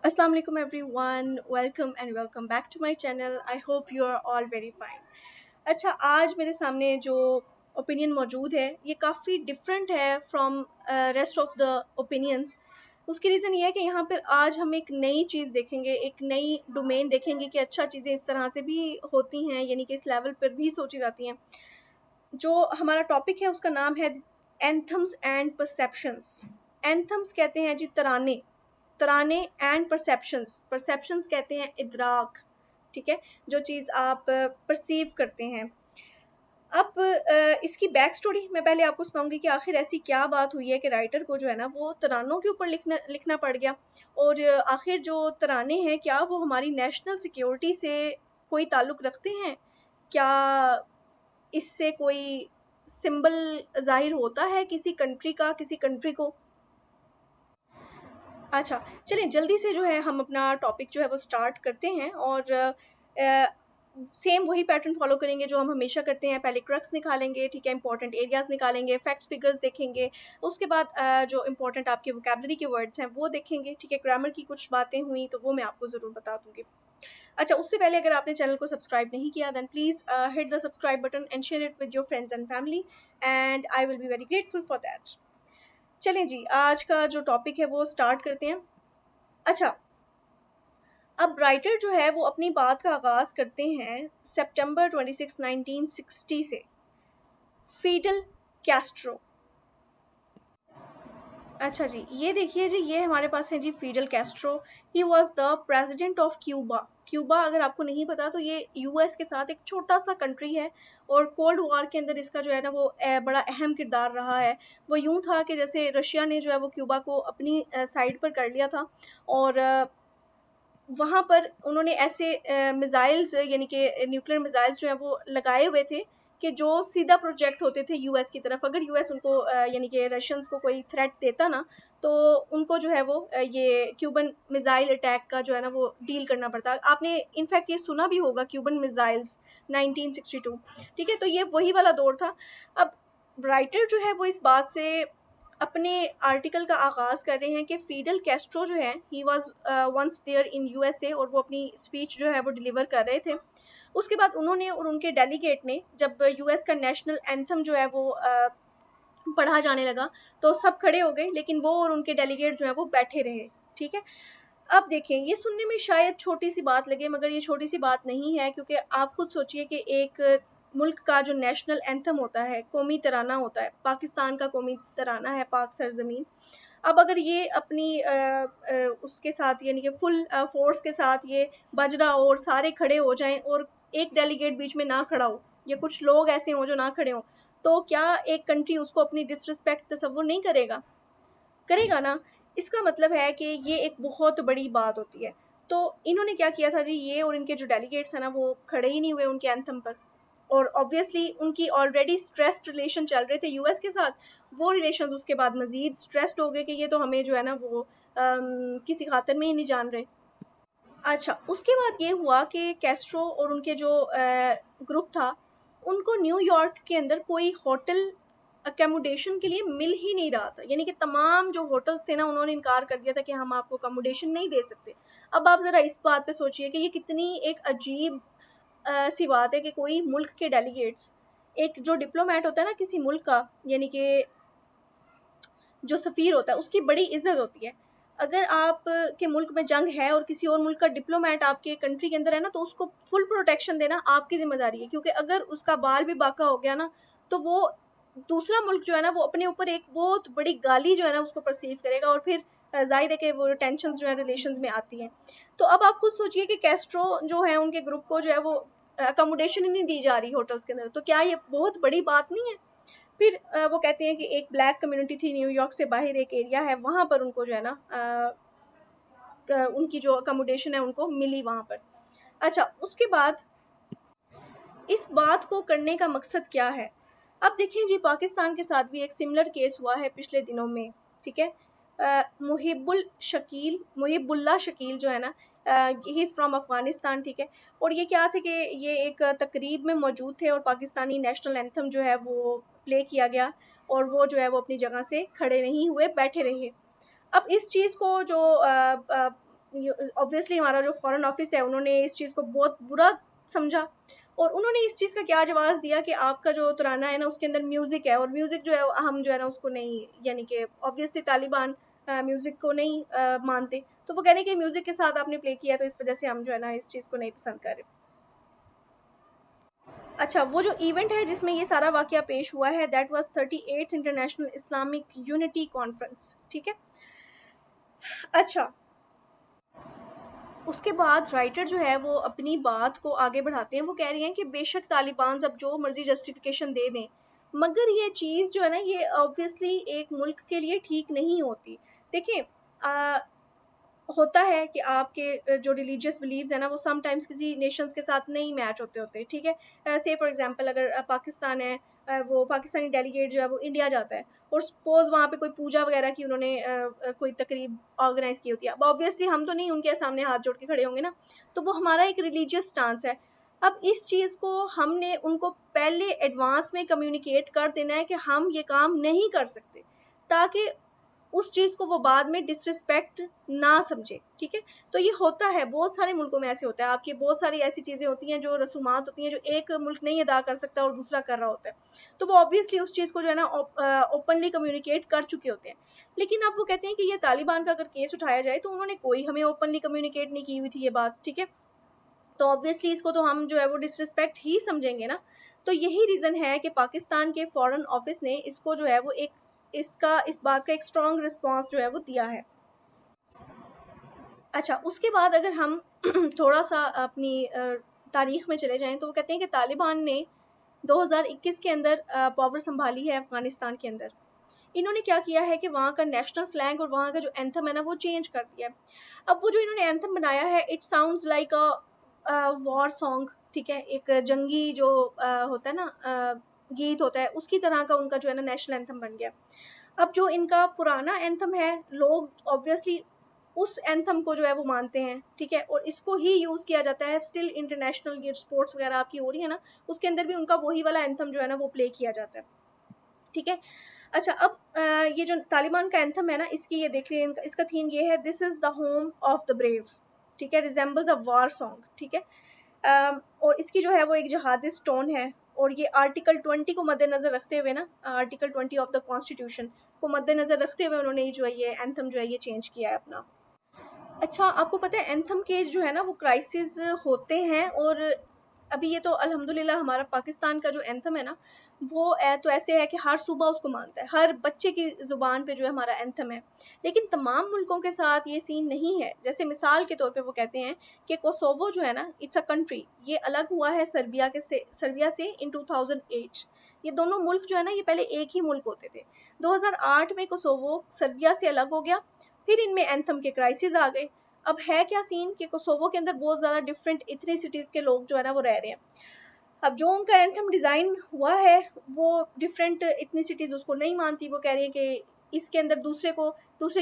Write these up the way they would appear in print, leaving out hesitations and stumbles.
Assalamu alaikum everyone, welcome and welcome back to my channel. I hope you are all very fine. अच्छा, आज मेरे सामने जो opinion मौजूद है ये काफ़ी डिफरेंट है from rest of the opinions. उसकी रीज़न ये है कि यहाँ पर आज हम एक नई चीज़ देखेंगे, एक नई डोमेन देखेंगे कि अच्छा चीज़ें इस तरह से भी होती हैं, यानी कि इस लेवल पर भी सोची जाती हैं। जो हमारा टॉपिक है उसका नाम है एंथम्स एंड परसेप्शंस। एंथम्स कहते हैं जी तराने, तराने एंड परसेप्शंस कहते हैं इदराक। ठीक है, जो चीज़ आप परसीव करते हैं। अब इसकी बैक स्टोरी मैं पहले आपको सुनाऊंगी कि आखिर ऐसी क्या बात हुई है कि राइटर को जो है ना वो तरानों के ऊपर लिखना पड़ गया। और आखिर जो तराने हैं क्या वो हमारी नेशनल सिक्योरिटी से कोई ताल्लुक़ रखते हैं? क्या इससे कोई सिंबल ज़ाहिर होता है किसी कंट्री का, किसी कंट्री को? अच्छा, चलिए जल्दी से जो है हम अपना टॉपिक जो है वो स्टार्ट करते हैं और सेम वही पैटर्न फ़ॉलो करेंगे जो हम हमेशा करते हैं। पहले क्रक्स निकालेंगे, ठीक है, इंपॉर्टेंट एरियाज़ निकालेंगे, फैक्ट्स फिगर्स देखेंगे। उसके बाद जो इंपॉर्टेंट आपके वोकैबुलरी के वर्ड्स हैं वो देखेंगे, ठीक है। ग्रामर की कुछ बातें हुई तो वो मैं आपको ज़रूर बता दूँगी। अच्छा, उससे पहले अगर आपने चैनल को सब्सक्राइब नहीं किया then please hit the subscribe button and share it with your friends and family and I will be very grateful for that. चलें जी, आज का जो टॉपिक है वो स्टार्ट करते हैं। अच्छा, अब राइटर जो है वो अपनी बात का आगाज़ करते हैं सितंबर 26, 1960 से। Fidel Castro. अच्छा जी, ये देखिए जी, ये हमारे पास है जी Fidel Castro. He was the president of Cuba. Cuba अगर आपको नहीं पता तो ये यूएस के साथ एक छोटा-सा कंट्री है और कोल्ड वॉर के अंदर इसका जो है ना वो बड़ा अहम किरदार रहा है। वो यूँ था कि जैसे रशिया ने जो है वो क्यूबा को अपनी साइड पर कर लिया था और वहाँ पर उन्होंने ऐसे मिसाइल्स यानी कि न्यूक्लियर मिसाइल्स जो हैं वो लगाए हुए थे कि जो सीधा प्रोजेक्ट होते थे यूएस की तरफ। अगर यूएस उनको यानी कि रशियंस को कोई थ्रेट देता ना तो उनको जो है वो ये क्यूबन मिसाइल अटैक का जो है ना वो डील करना पड़ता। आपने इनफैक्ट ये सुना भी होगा क्यूबन मिसाइल्स 1962। ठीक है, तो ये वही वाला दौर था। अब राइटर जो है वो इस बात से अपने आर्टिकल का आगाज़ कर रहे हैं कि फिडेल कैस्ट्रो जो है he was once there in USA और वो अपनी स्पीच जो है वो डिलीवर कर रहे थे। उसके बाद उन्होंने और उनके डेलीगेट ने जब यूएस का नेशनल एंथम जो है वो पढ़ा जाने लगा तो सब खड़े हो गए, लेकिन वो और उनके डेलीगेट जो है वो बैठे रहे। ठीक है, अब देखें ये सुनने में शायद छोटी सी बात लगे मगर ये छोटी सी बात नहीं है, क्योंकि आप खुद सोचिए कि एक मुल्क का जो नेशनल एंथम होता है, कौमी तराना होता है, पाकिस्तान का कौमी तराना है पाक सरजमीन। अब अगर ये अपनी उसके साथ यानी कि फुल फोर्स के साथ ये बज रहा हो और सारे खड़े हो जाएं और एक डेलीगेट बीच में ना खड़ा हो या कुछ लोग ऐसे हों जो ना खड़े हों, तो क्या एक कंट्री उसको अपनी डिसरिस्पेक्ट तसव्वुर नहीं करेगा? करेगा ना। इसका मतलब है कि ये एक बहुत बड़ी बात होती है। तो इन्होंने क्या किया था जी, ये और इनके जो डेलीगेट्स हैं ना वो खड़े ही नहीं हुए उनके एंथम पर। और ऑब्वियसली उनकी ऑलरेडी स्ट्रेस्ड रिलेशन चल रहे थे यूएस के साथ। वो रिलेशंस उसके बाद मज़ीद स्ट्रेस्ड हो गए कि ये तो हमें जो है ना वो किसी खातिर में ही नहीं जान रहे। अच्छा, उसके बाद ये हुआ कि कैस्ट्रो और उनके जो ग्रुप था, उनको न्यूयॉर्क के अंदर कोई होटल अकोमोडेशन के लिए मिल ही नहीं रहा था। यानी कि तमाम जो होटल्स थे ना, उन्होंने इनकार कर दिया था कि हम आपको अकोमोडेशन नहीं दे सकते। अब आप ज़रा इस बात पे सोचिए कि ये कितनी एक अजीब सी बात है कि कोई मुल्क के डेलीगेट्स, एक जो डिप्लोमेट होता है ना किसी मुल्क का, यानी कि जो सफ़ीर होता है उसकी बड़ी इज़्ज़त होती है। अगर आप के मुल्क में जंग है और किसी और मुल्क का डिप्लोमेट आपके कंट्री के अंदर है ना, तो उसको फुल प्रोटेक्शन देना आपकी ज़िम्मेदारी है, क्योंकि अगर उसका बाल भी बाका हो गया ना, तो वो दूसरा मुल्क जो है ना वो अपने ऊपर एक बहुत बड़ी गाली जो है ना उसको परसीव करेगा और फिर ज़ाहिर है कि वो टेंशन्स जो है रिलेशंस में आती हैं। तो अब आप खुद सोचिए कि कैस्ट्रो जो है उनके ग्रुप को जो है वो अकोमोडेशन ही नहीं दी जा रही होटल्स के अंदर, तो क्या ये बहुत बड़ी बात नहीं है? फिर वो कहते हैं कि एक ब्लैक कम्युनिटी थी न्यूयॉर्क से बाहर, एक एरिया है वहाँ पर उनको जो है ना उनकी जो अकोमोडेशन है उनको मिली वहाँ पर। अच्छा, उसके बाद इस बात को करने का मकसद क्या है? अब देखें जी, पाकिस्तान के साथ भी एक सिमिलर केस हुआ है पिछले दिनों में। ठीक है, मुहिबुल्ला शकील जो है ना, ही इज़ फ्रॉम अफ़गानिस्तान। ठीक है, और ये क्या थे कि ये एक तकरीब में मौजूद थे और पाकिस्तानी नेशनल एंथम जो है वो प्ले किया गया और वो जो है वो अपनी जगह से खड़े नहीं हुए, बैठे रहे। अब इस चीज़ को जो ऑब्वियसली हमारा जो फ़ॉरेन ऑफिस है उन्होंने इस चीज़ को बहुत बुरा समझा और उन्होंने इस चीज़ का क्या जवाब दिया कि आपका जो तराना है ना उसके अंदर म्यूज़िक है और म्यूज़िक जो है हम जो है ना उसको नहीं, यानी कि ऑब्वियसली तालिबान म्यूज़िक को नहीं मानते, तो वो कह रहे हैं कि म्यूज़िक के साथ आपने प्ले किया तो इस वजह से हम जो है ना इस चीज़ को नहीं पसंद कर रहे। अच्छा, वो जो इवेंट है जिसमें ये सारा वाक़या पेश हुआ है that was 38th international Islamic unity conference, ठीक है? अच्छा, उसके बाद राइटर जो है वो अपनी बात को आगे बढ़ाते हैं, वो कह रही हैं कि बेशक तालिबान अब जो मर्ज़ी जस्टिफ़िकेशन दे दें, मगर ये चीज़ जो है ना ये ऑब्वियसली एक मुल्क के लिए ठीक नहीं होती। देखिए होता है कि आपके जो रिलीजियस बिलीव्स हैं ना वो समटाइम्स किसी नेशंस के साथ नहीं मैच होते, ठीक है? से फॉर एग्ज़ाम्पल अगर पाकिस्तान है, वो पाकिस्तानी डेलीगेट जो है वो इंडिया जाता है और सपोज़ वहाँ पे कोई पूजा वगैरह की उन्होंने कोई तकरीब ऑर्गेनाइज़ की होती है। अब ऑब्वियसली हम तो नहीं उनके सामने हाथ जोड़ के खड़े होंगे ना, तो वो हमारा एक रिलीजियस स्टांस है। अब इस चीज़ को हमने उनको पहले एडवांस में कम्युनिकेट कर देना है कि हम ये काम नहीं कर सकते, ताकि उस चीज़ को वो बाद में डिसरिस्पेक्ट ना समझे, ठीक है? तो ये होता है, बहुत सारे मुल्कों में ऐसे होता है, आपकी बहुत सारी ऐसी चीज़ें होती हैं, जो रसूमात होती हैं, जो एक मुल्क नहीं अदा कर सकता और दूसरा कर रहा होता है। तो वो ऑब्वियसली उस चीज़ को जो है ना ओपनली कम्युनिकेट कर चुके होते हैं। लेकिन अब वो कहते हैं कि ये तालिबान का अगर केस उठाया जाए, तो उन्होंने कोई हमें ओपनली कम्युनिकेट नहीं की हुई थी ये बात, ठीक है? तो ऑब्वियसली इसको तो हम जो है वो डिसरिस्पेक्ट ही समझेंगे ना। तो यही रीज़न है कि पाकिस्तान के फॉरेन ऑफिस ने इसको जो है वो एक इस बात का एक स्ट्रॉन्ग रिस्पॉन्स जो है वो दिया है। अच्छा, उसके बाद अगर हम थोड़ा-सा अपनी तारीख़ में चले जाएँ, तो वो कहते हैं कि तालिबान ने 2021 के अंदर पावर सँभाली है अफ़गानिस्तान के अंदर। इन्होंने क्या किया है कि वहाँ का नेशनल फ्लैग और वहाँ का जो एंथम है ना, वो चेंज कर दिया है। अब वो जो इन्होंने एंथम बनाया है, it sounds like war song, ठीक है? एक जंगी जो होता है ना गीत होता है, उसकी तरह का उनका जो है ना नेशनल एंथम बन गया। अब जो इनका पुराना एंथम है, लोग ऑब्वियसली उस एंथम को जो है वो मानते हैं, ठीक है? और इसको ही यूज़ किया जाता है स्टिल इंटरनेशनल ये स्पोर्ट्स वगैरह आपकी हो रही है ना, उसके अंदर भी उनका वही वाला एंथम जो है ना वो प्ले किया जाता है, ठीक है? अच्छा, अब ये जो तालिबान का एंथम है ना, इसकी ये देख लीजिए, इसका थीम ये है, this is the home of the brave, ठीक है? रिज़ेम्बल्स अ वार सॉन्ग, ठीक है? और इसकी जो है वो एक जिहादिस्ट टोन है और ये आर्टिकल 20 को मद्देनज़र रखते हुए ना, आर्टिकल 20 ऑफ द कॉन्स्टिट्यूशन को मद्देनज़र रखते हुए उन्होंने ये जो है ये एंथम जो है ये चेंज किया है अपना। अच्छा, आपको पता है एंथम के जो है ना वो क्राइसिस होते हैं और अभी ये तो अल्हम्दुलिल्लाह हमारा पाकिस्तान का जो एंथम है ना, वो तो ऐसे है कि हर सूबा उसको मानता है, हर बच्चे की ज़ुबान पे जो है हमारा एंथम है। लेकिन तमाम मुल्कों के साथ ये सीन नहीं है। जैसे मिसाल के तौर पे वो कहते हैं कि कोसोवो जो है ना, इट्स अ कंट्री, ये अलग हुआ है सर्बिया से इन 2008। ये दोनों मुल्क जो है ना, ये पहले एक ही मुल्क होते थे। 2008 में कोसोवो सर्बिया से अलग हो गया, फिर इनमें एंथम के क्राइसिस आ गए। अब है क्या सीन कि कोसोवो के अंदर बहुत ज़्यादा डिफरेंट इथनिसिटीज़ के लोग जो है ना वो रह रहे हैं। अब जो उनका एंथम डिज़ाइन हुआ है, वो डिफरेंट इथनिसिटीज़ उसको नहीं मानती। वो कह रही है कि इसके अंदर दूसरे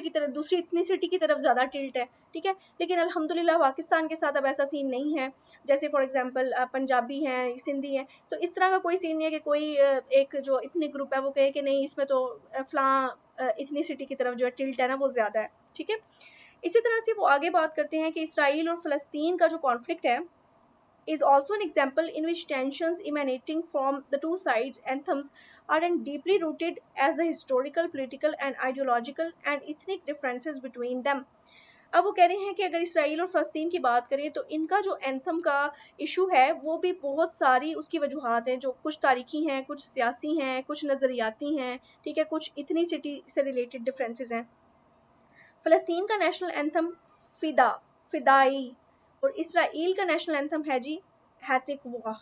की तरफ, दूसरी इथनिसिटी की तरफ ज़्यादा टिल्ट है, ठीक है? लेकिन अल्हम्दुलिल्लाह पाकिस्तान के साथ अब ऐसा सीन नहीं है। जैसे फॉर एग्ज़ाम्पल पंजाबी हैं, सिंधी हैं, तो इस तरह का कोई सीन नहीं है कि कोई एक जो इथनिक ग्रुप है वो कहे कि नहीं इसमें तो इथनिसिटी की तरफ जो है टिल्ट है ना वो ज़्यादा है, ठीक है? इसी तरह से वो आगे बात करते हैं कि इसराइल और फ़लस्तीन का जो कॉन्फ्लिक्ट है is also an example in which tensions emanating from the two sides' anthems are deeply rooted as the historical, political and ideological and ethnic differences between them. अब वो कह रहे हैं कि अगर इसराइल और फ़लस्तीन की बात करें तो इनका जो एंथम का इशू है वो भी बहुत सारी उसकी वजूहात हैं, जो कुछ तारीखी हैं, कुछ सियासी हैं, कुछ नज़रियाती हैं, ठीक है? कुछ इथनिसिटी से रिलेटेड डिफरेंसेस हैं। फ़लस्तीन का नेशनल एंथम फ़िदाई और इसराइल का नेशनल एंथम है जी हैतिकवाह,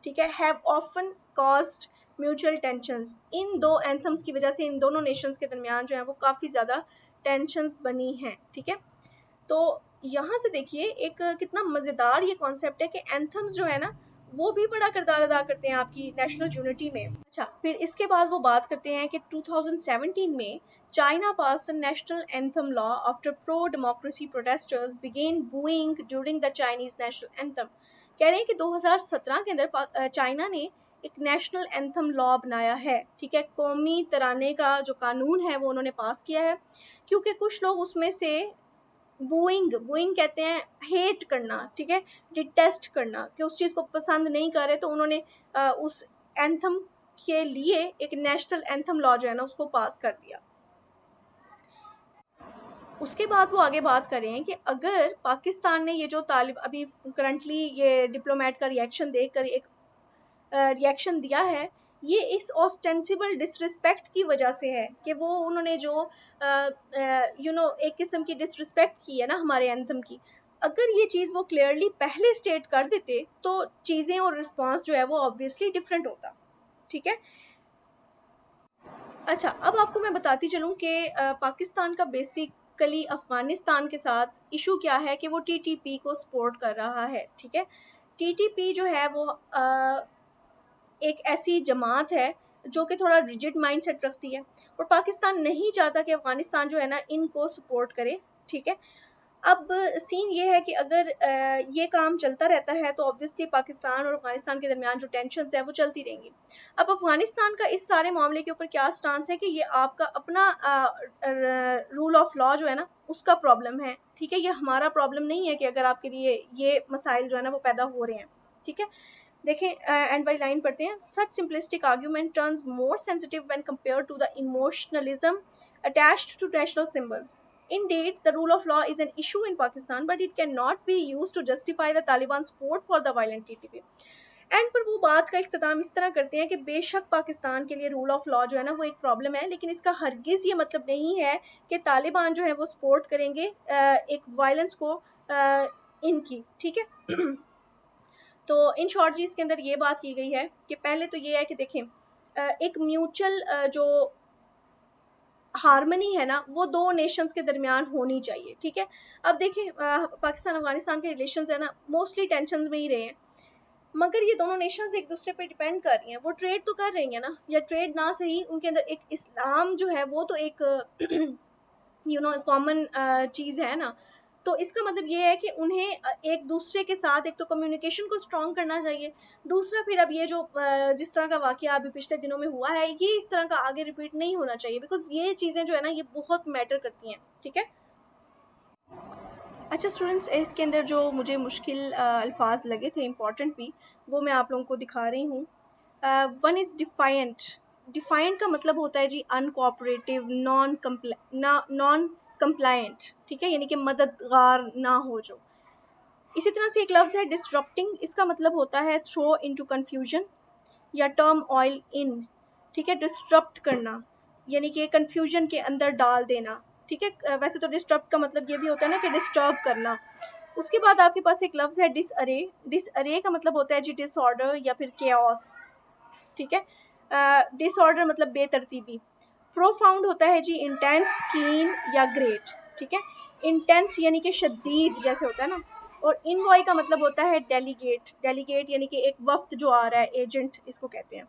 ठीक है? Have often caused mutual tensions. इन दो एंथम्स की वजह से इन दोनों नेशंस के दरमियान जो है वो काफ़ी ज़्यादा टेंशंस बनी हैं, ठीक है? तो यहाँ से देखिए एक कितना मज़ेदार ये कॉन्सेप्ट है कि एंथम्स जो है ना वो भी बड़ा किरदार अदा करते हैं आपकी नेशनल यूनिटी में। अच्छा, फिर इसके बाद वो बात करते हैं कि 2017 में China passed a national anthem law after pro democracy protesters began booing during the Chinese national anthem. कह रहे हैं कि 2017 के अंदर चाइना ने एक नेशनल एंथम लॉ बनाया है, ठीक है? कौमी तराने का जो कानून है वो उन्होंने पास किया है, क्योंकि कुछ लोग उसमें से बूइंग, बूइंग कहते हैं हेट करना, ठीक है, डिटेस्ट करना, कि उस चीज़ को पसंद नहीं कर रहे, तो उन्होंने उस एंथम के लिए एक नेशनल एंथम लॉ जो है ना उसको पास कर दिया। उसके बाद वो आगे बात कर रहे हैं कि अगर पाकिस्तान ने ये जो तालिब अभी करंटली ये डिप्लोमेट का रिएक्शन देखकर एक रिएक्शन दिया है, ये इस ऑस्टेंसिबल डिसरिस्पेक्ट की वजह से है कि वो उन्होंने जो एक किस्म की डिसरिस्पेक्ट की है ना हमारे एंथम की। अगर ये चीज़ वो क्लियरली पहले स्टेट कर देते तो चीज़ें और रिस्पॉन्स जो है वो ऑब्वियसली डिफरेंट होता, ठीक है। अच्छा, अब आपको मैं बताती चलूँ कि पाकिस्तान का बेसिकली अफ़गानिस्तान के साथ इशू क्या है कि वो टीटीपी को सपोर्ट कर रहा है, ठीक है। टीटीपी जो है वो एक ऐसी जमात है जो कि थोड़ा रिजिड माइंडसेट रखती है, और पाकिस्तान नहीं चाहता कि अफ़गानिस्तान जो है ना इनको सपोर्ट करे, ठीक है। अब सीन ये है कि अगर ये काम चलता रहता है तो ऑब्वियसली पाकिस्तान और अफ़गानिस्तान के दरमियान जो टेंशन्स है वो चलती रहेंगी। अब अफ़गानिस्तान का इस सारे मामले के ऊपर क्या स्टांस है कि ये आपका अपना रूल ऑफ लॉ जो है ना उसका प्रॉब्लम है, ठीक है। ये हमारा प्रॉब्लम नहीं है कि अगर आपके लिए ये मसाइल जो है ना वो पैदा हो रहे हैं, ठीक है। देखें, एंड वाली लाइन पढ़ते हैं। Such simplistic argument turns more sensitive when compared to the emotionalism attached to national symbols. Indeed, the rule of law is an issue in Pakistan, but it cannot be used to justify the Taliban support for the violent TTP. And पर वो बात का इख्तिताम इस तरह करते हैं कि बेशक पाकिस्तान के लिए रूल ऑफ लॉ जो है ना वो एक प्रॉब्लम है, लेकिन इसका हरगिज़ ये मतलब नहीं है कि तालिबान जो है वो सपोर्ट करेंगे एक वायलेंस को इनकी, ठीक है। तो इन शॉर्ट जी इसके अंदर ये बात की गई है कि पहले तो ये है कि देखें एक म्यूचुअल जो हारमनी है ना वो दो नेशंस के दरमियान होनी चाहिए, ठीक है। अब देखें पाकिस्तान अफगानिस्तान के रिलेशंस है ना मोस्टली टेंशन्स में ही रहे हैं, मगर ये दोनों नेशंस एक दूसरे पे डिपेंड कर रही हैं। वो ट्रेड तो कर रही हैं ना, या ट्रेड ना सही उनके अंदर एक इस्लाम जो है वो तो एक कॉमन चीज़ है ना। तो इसका मतलब ये है कि उन्हें एक दूसरे के साथ एक तो कम्युनिकेशन को स्ट्रॉन्ग करना चाहिए, दूसरा फिर अब ये जो जिस तरह का वाक़या अभी पिछले दिनों में हुआ है ये इस तरह का आगे रिपीट नहीं होना चाहिए, बिकॉज ये चीज़ें जो है ना ये बहुत मैटर करती हैं, ठीक है। अच्छा स्टूडेंट्स, इसके अंदर जो मुझे मुश्किल अल्फाज लगे थे इम्पॉर्टेंट भी, वो मैं आप लोगों को दिखा रही हूँ। One is defiant. डिफाइंट का मतलब होता है जी अनकोऑपरेटिव, नॉन कंप्लायंट, ठीक है, यानी कि मददगार ना हो जो। इसी तरह से एक लफ्ज़ है डिसरप्टिंग, इसका मतलब होता है थ्रो इनटू कन्फ्यूजन या टर्म ऑयल इन, ठीक है। डिस्टर्ब करना यानी कि कन्फ्यूजन के अंदर डाल देना, ठीक है। वैसे तो डिस्टर्ब का मतलब ये भी होता है ना कि डिस्टर्ब करना। उसके बाद आपके पास एक लफ्ज़ है डिसअरे। डिसअरे का मतलब होता है जी डिसऑर्डर या फिर केओस, ठीक है। डिसऑर्डर मतलब बेतरतीबी। प्रोफाउंड होता है जी इंटेंस, कीन या ग्रेट, ठीक है। इंटेंस यानी कि शदीद जैसे होता है ना, और इनवॉय का मतलब होता है डेलीगेट। डेलीगेट यानी कि एक वफ्द जो आ रहा है, एजेंट इसको कहते हैं।